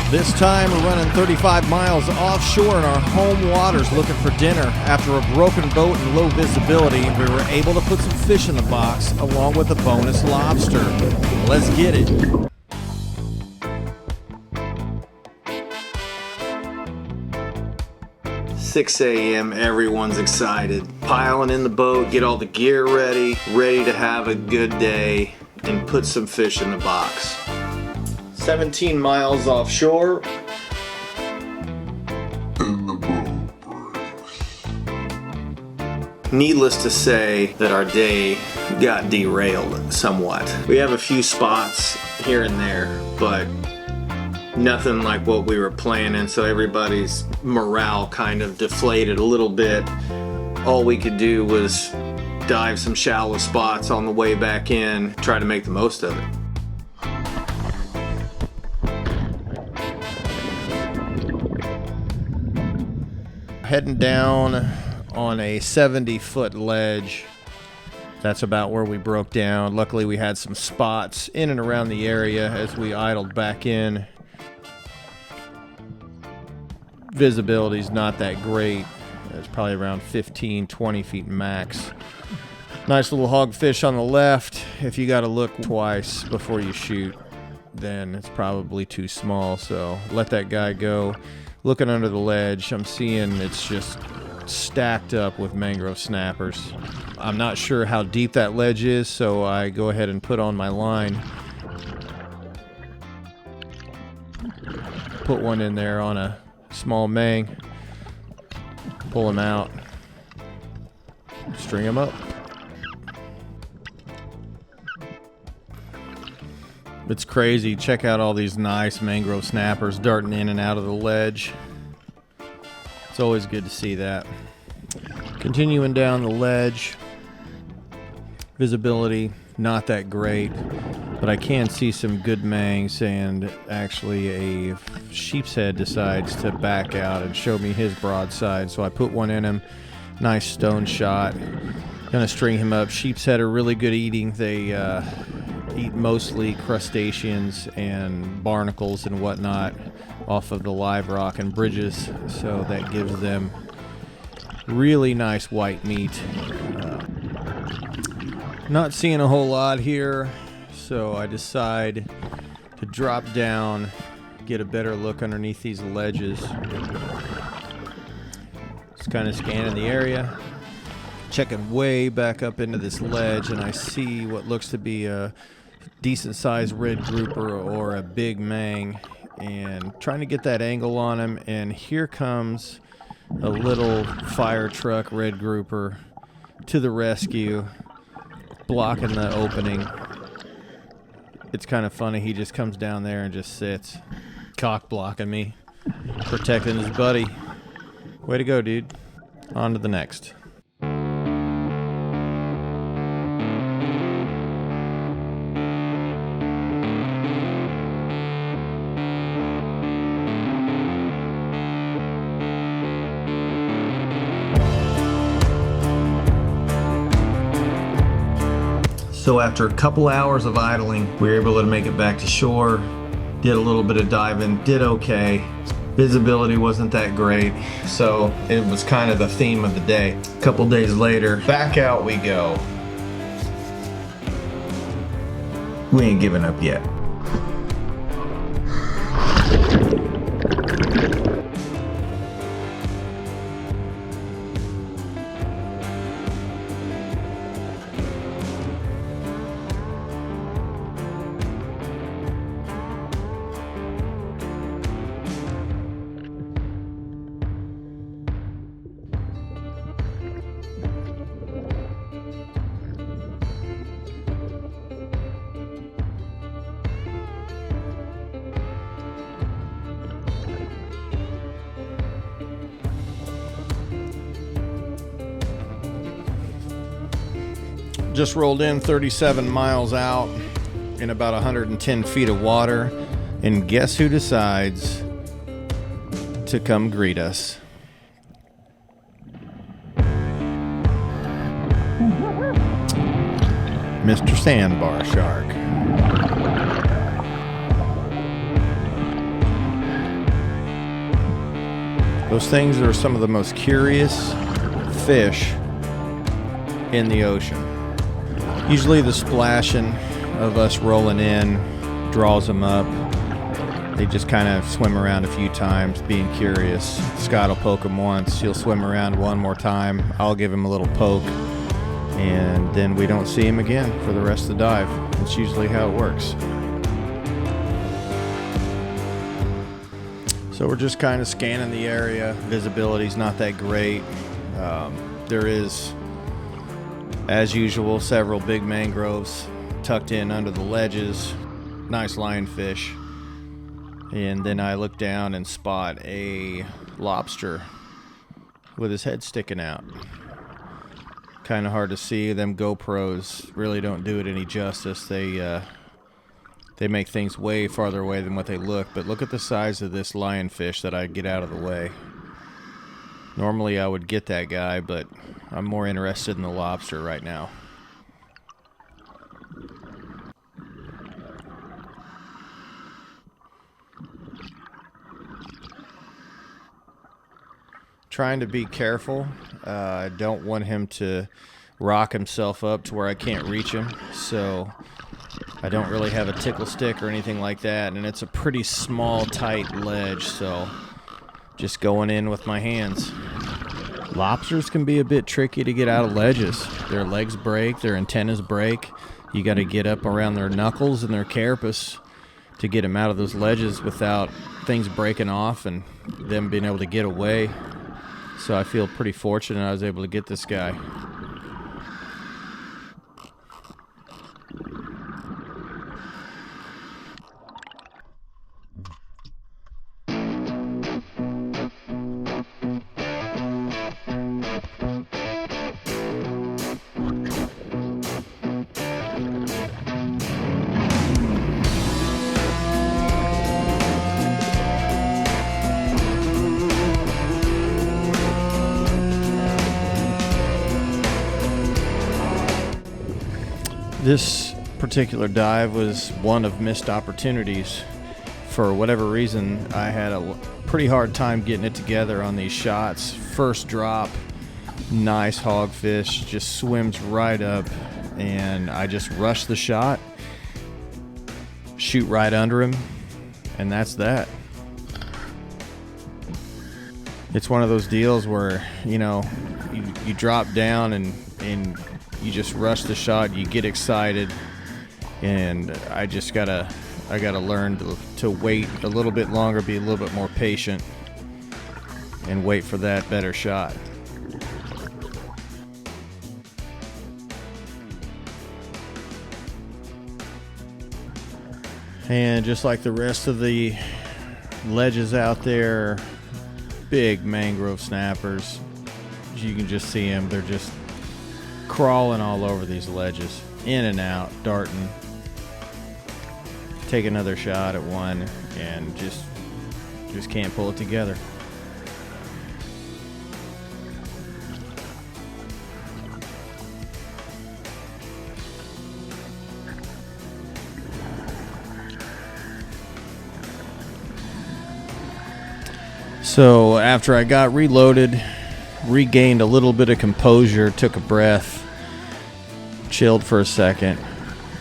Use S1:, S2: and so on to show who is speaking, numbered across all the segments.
S1: This time we're running 35 miles offshore in our home waters looking for dinner. After a broken boat and low visibility, we were able to put some fish in the box along with a bonus lobster. Let's get it. "6 a.m. everyone's excited. Piling in the boat, get all the gear ready to have a good day and put some fish in the box. 17 miles offshore. And the boat breaks. Needless to say that our day got derailed somewhat. We have a few spots here and there, but nothing like what we were planning, so everybody's morale kind of deflated a little bit. All we could do was dive some shallow spots on the way back in, try to make the most of it. Heading down on a 70-foot ledge. That's about where we broke down. Luckily we had some spots in and around the area as we idled back in. Visibility's not that great. It's probably around 15-20 feet max. Nice little hogfish on the left. If you got to look twice before you shoot, then it's probably too small, so let that guy go. Looking under the ledge, I'm seeing it's just stacked up with mangrove snappers. I'm not sure how deep that ledge is, so I go ahead and put on my line. Put one in there on a small mang. Pull him out. String him up. It's crazy. Check out all these nice mangrove snappers darting in and out of the ledge. It's always good to see that. Continuing down the ledge. Visibility not that great, but I can see some good mangs, and actually a sheep's head decides to back out and show me his broadside, so I put one in him. Nice stone shot. Gonna string him up. Sheep's head are really good eating. They eat mostly crustaceans and barnacles and whatnot off of the live rock and bridges, so that gives them really nice white meat. Not seeing a whole lot here, so I decide to drop down, get a better look underneath these ledges. Just kind of scanning the area, checking way back up into this ledge, and I see what looks to be a decent sized red grouper or a big mang, and trying to get that angle on him, and here comes a little fire truck red grouper to the rescue, blocking the opening. It's kind of funny, he just comes down there and just sits, cock blocking me, protecting his buddy. Way to go, dude. On to the next. So after a couple hours of idling, we were able to make it back to shore, did a little bit of diving, did okay. Visibility wasn't that great, so it was kind of the theme of the day. A couple days later, back out we go. We ain't giving up yet. Just rolled in 37 miles out in about 110 feet of water, and guess who decides to come greet us? Mr. Sandbar Shark. Those things are some of the most curious fish in the ocean. Usually the splashing of us rolling in draws them up. They just kind of swim around a few times, being curious. Scott will poke him once. He'll swim around one more time. I'll give him a little poke, and then we don't see him again for the rest of the dive. It's usually how it works. So we're just kind of scanning the area. Visibility's not that great. There is, as usual, several big mangroves tucked in under the ledges. Nice lionfish. And then I look down and spot a lobster with his head sticking out. Kind of hard to see. Them GoPros really don't do it any justice. They make things way farther away than what they look, but look at the size of this lionfish that I get out of the way. Normally I would get that guy, but I'm more interested in the lobster right now. Trying to be careful. I don't want him to rock himself up to where I can't reach him, so I don't really have a tickle stick or anything like that, and it's a pretty small, tight ledge, so just going in with my hands. Lobsters can be a bit tricky to get out of ledges. Their legs break, their antennas break. You got to get up around their knuckles and their carapace to get them out of those ledges without things breaking off and them being able to get away. So I feel pretty fortunate I was able to get this guy. This particular dive was one of missed opportunities. For whatever reason, I had a pretty hard time getting it together on these shots. First drop, nice hogfish, just swims right up, and I just rush the shot, shoot right under him, and that's that. It's one of those deals where, you know, you drop down and you just rush the shot, you get excited, and I gotta learn to wait a little bit longer, be a little bit more patient, and wait for that better shot. And just like the rest of the ledges out there, big mangrove snappers. You can just see them. They're just crawling all over these ledges, in and out, darting. Take another shot at one and just can't pull it together. So after I got reloaded, regained a little bit of composure, took a breath, chilled for a second,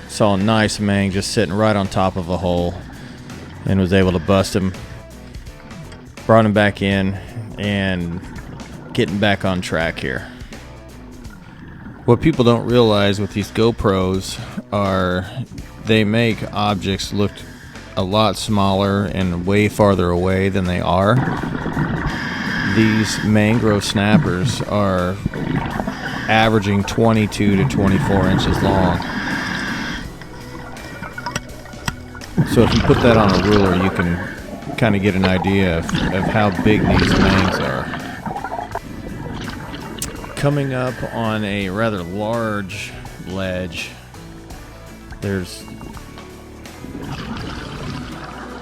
S1: saw a nice mang just sitting right on top of a hole, and was able to bust him, brought him back in, and getting back on track here. What people don't realize with these GoPros are they make objects look a lot smaller and way farther away than they are. These mangrove snappers are averaging 22 to 24 inches long. So if you put that on a ruler, you can kind of get an idea of how big these mangs are. Coming up on a rather large ledge, there's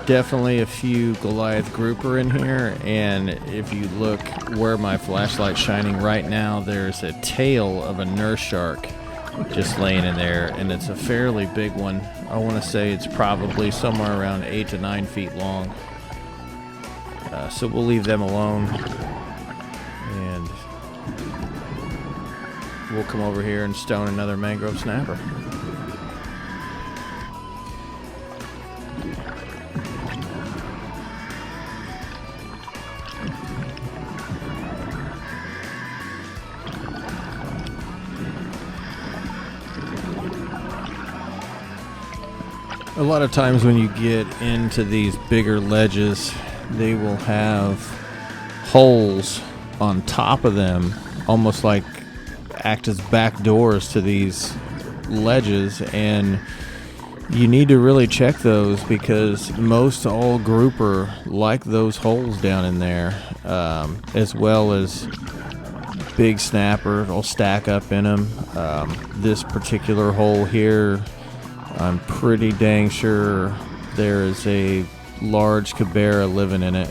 S1: definitely a few Goliath grouper in here, and if you look where my flashlight's shining right now, there's a tail of a nurse shark just laying in there, and it's a fairly big one. I want to say it's probably somewhere around 8 to 9 feet long. So we'll leave them alone, and we'll come over here and stone another mangrove snapper. A lot of times when you get into these bigger ledges, they will have holes on top of them, almost like act as back doors to these ledges, and you need to really check those because most all grouper like those holes down in there, as well as big snapper will stack up in them. This particular hole here, I'm pretty dang sure there is a large cabera living in it,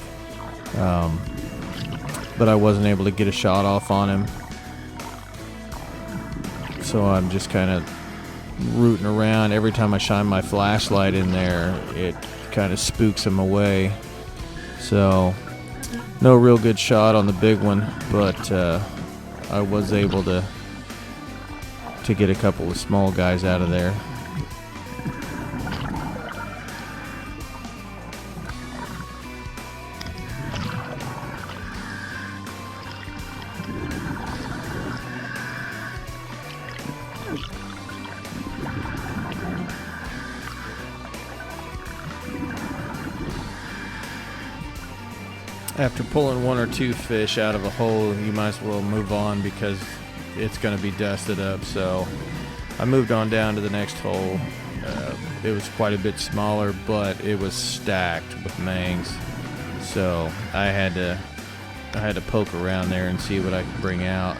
S1: but I wasn't able to get a shot off on him, so I'm just kind of rooting around. Every time I shine my flashlight in there, it kind of spooks him away. So no real good shot on the big one, but I was able to get a couple of small guys out of there. After pulling one or two fish out of a hole, you might as well move on because it's going to be dusted up. So I moved on down to the next hole. It was quite a bit smaller, but it was stacked with mangs. So I had to poke around there and see what I could bring out.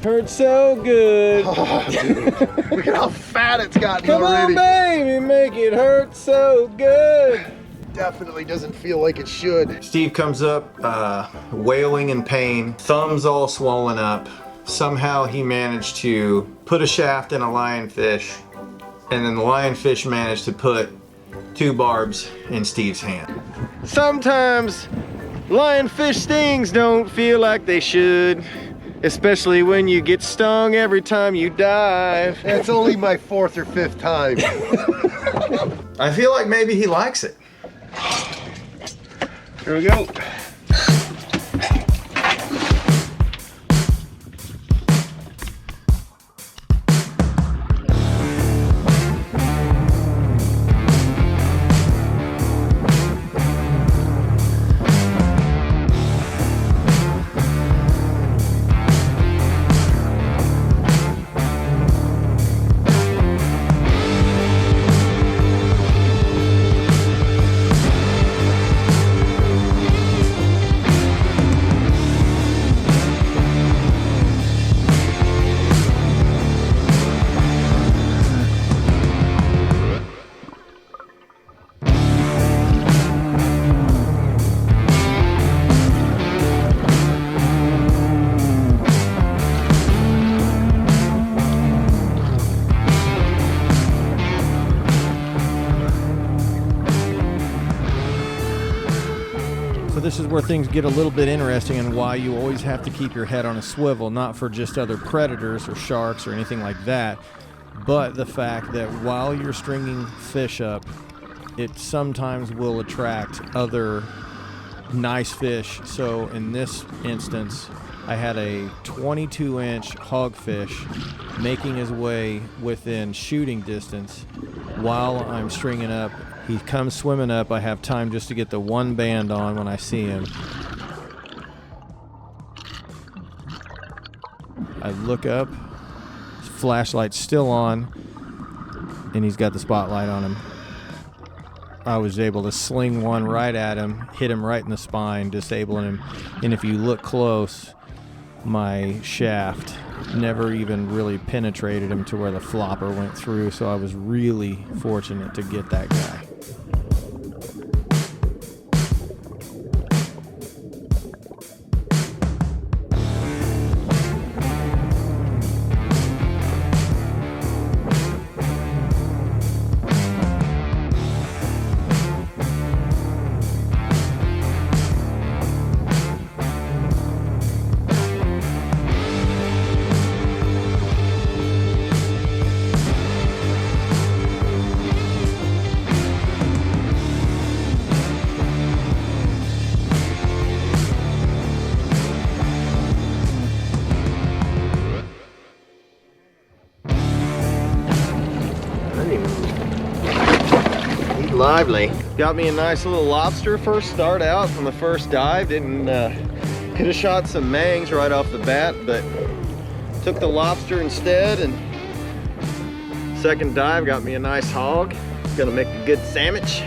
S1: Hurts so good.
S2: Oh, dude. Look at how fat it's gotten
S1: Come
S2: already.
S1: on, baby, make it hurt so good.
S2: Definitely doesn't feel like it should.
S1: Steve comes up wailing in pain, thumbs all swollen up. Somehow he managed to put a shaft in a lionfish, and then the lionfish managed to put 2 barbs in Steve's hand. Sometimes lionfish stings don't feel like they should. Especially when you get stung every time you dive.
S2: It's only my 4th or 5th time.
S1: I feel like maybe he likes it.
S2: Here we go.
S1: This is where things get a little bit interesting and why you always have to keep your head on a swivel, not for just other predators or sharks or anything like that, but the fact that while you're stringing fish up, it sometimes will attract other nice fish. So in this instance, I had a 22-inch hogfish making his way within shooting distance while I'm stringing up. He comes swimming up. I have time just to get the one band on when I see him. I look up, his flashlight's still on, and he's got the spotlight on him. I was able to sling one right at him, hit him right in the spine, disabling him. And if you look close, my shaft never even really penetrated him to where the flopper went through, so I was really fortunate to get that guy.
S2: Lively.
S1: Got me a nice little lobster first start out from the first dive. Didn't could have shot some mangs right off the bat, but took the lobster instead, and second dive got me a nice hog. Gonna make a good sandwich.